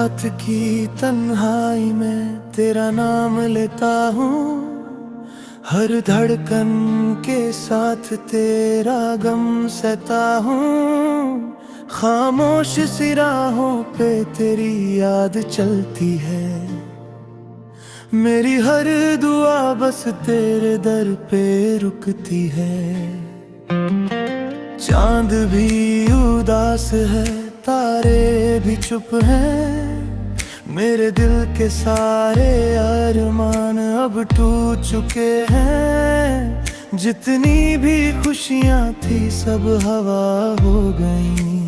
रात की तन्हाई में तेरा नाम लेता हूँ, हर धड़कन के साथ तेरा गम सहता हूँ। खामोश सी राहों पे तेरी याद चलती है, मेरी हर दुआ बस तेरे दर पे रुकती है। चांद भी उदास है, तारे भी चुप हैं, मेरे दिल के सारे अरमान अब टूट चुके हैं। जितनी भी खुशियां थी सब हवा हो गईं,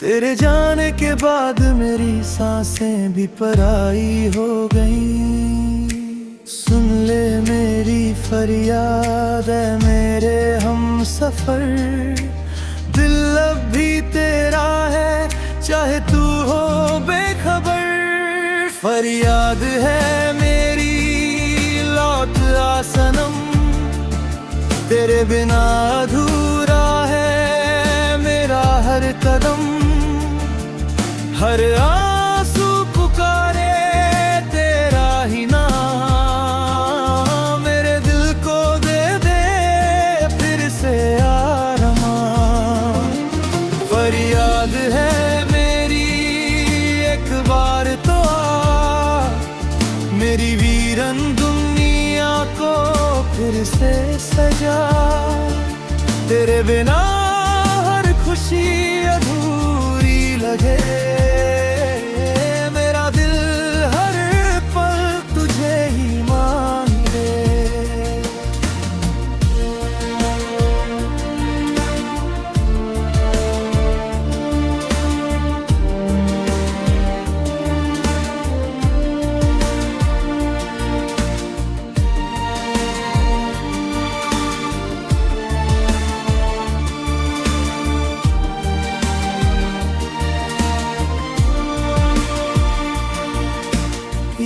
तेरे जाने के बाद मेरी सांसें भी पराई हो गईं। सुन ले मेरी फरियाद है मेरे हम सफर, दिल अब भी तेरा है चाहे तू हो बेखबर। फरियाद है मेरी लौट आ सनम, तेरे बिना अधूरा है मेरा हर कदम। हर आंसू पुकारे तेरा ही नाम, मेरे दिल को दे दे फिर से आराम। फरियाद है मेरी एक बार तो आ, मेरी वीरन दुनिया को फिर से सजा। तेरे बिना हर खुशी अधूरी लगे, मेरा दिल हर पल तुझे ही मांगे।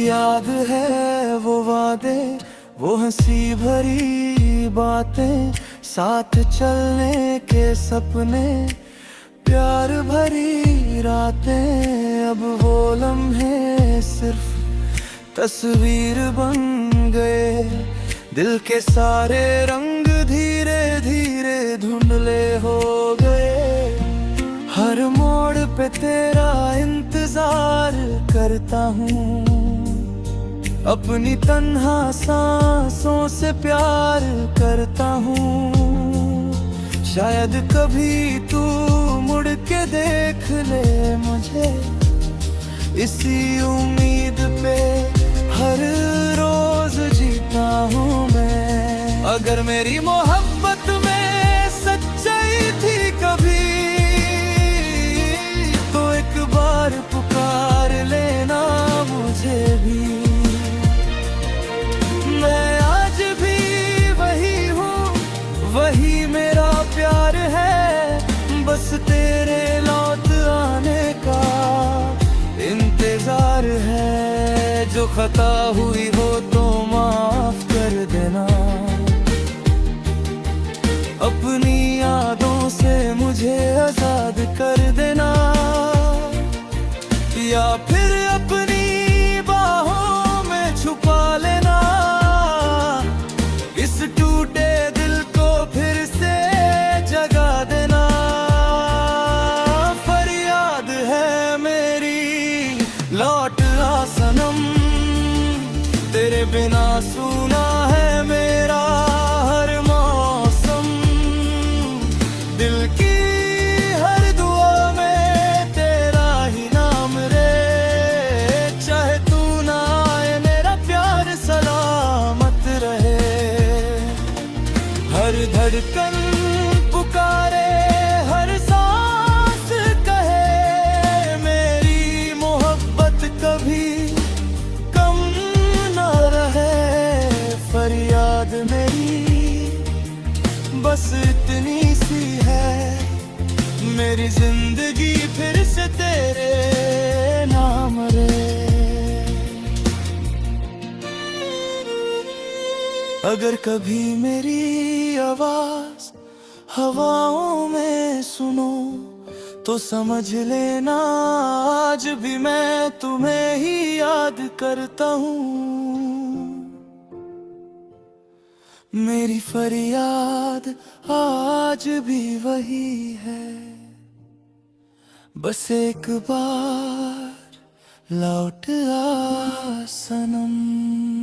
याद है वो वादे, वो हंसी भरी बातें, साथ चलने के सपने, प्यार भरी रातें। अब वो लम्हे सिर्फ तस्वीर बन गए, दिल के सारे रंग धीरे धीरे धुंधले हो गए। हर मोड़ पे तेरा इंतजार करता हूँ, अपनी तन्हा सांसों से प्यार करता हूँ। शायद कभी तू मुड़ के देख ले मुझे, इसी उम्मीद पे हर रोज जीता हूँ मैं। अगर मेरी मोहब्बत में सच्चाई थी कभी, तो एक बार पुकार लेना मुझे भी। मैं आज भी वही हूँ, वही मेरा प्यार है, बस तेरे लौट आने का इंतजार है। जो खता हुई हो तो माफ कर देना, अपनी यादों से मुझे आजाद कर देना, या फिर अपनी बाहों में छुपा लेना। इस टूटे दिल को फिर से जगा देना। फरियाद है मेरी लौट आ सनम, तेरे बिना सूना है मेरा हर मौसम। दिल की हर दुआ में तेरा ही नाम रे, चाहे तू ना आए मेरा प्यार सलामत रहे। हर धड़कन पुकारे, हर सांस कहे, मेरी मोहब्बत कभी कम ना रहे। फरियाद मेरी बस इतनी सी है, मेरी जिंदगी फिर से तेरे नाम रे। अगर कभी मेरी आवाज हवाओं में सुनो, तो समझ लेना आज भी मैं तुम्हें ही याद करता हूँ। मेरी फरियाद आज भी वही है, बस एक बार लौट आ सनम।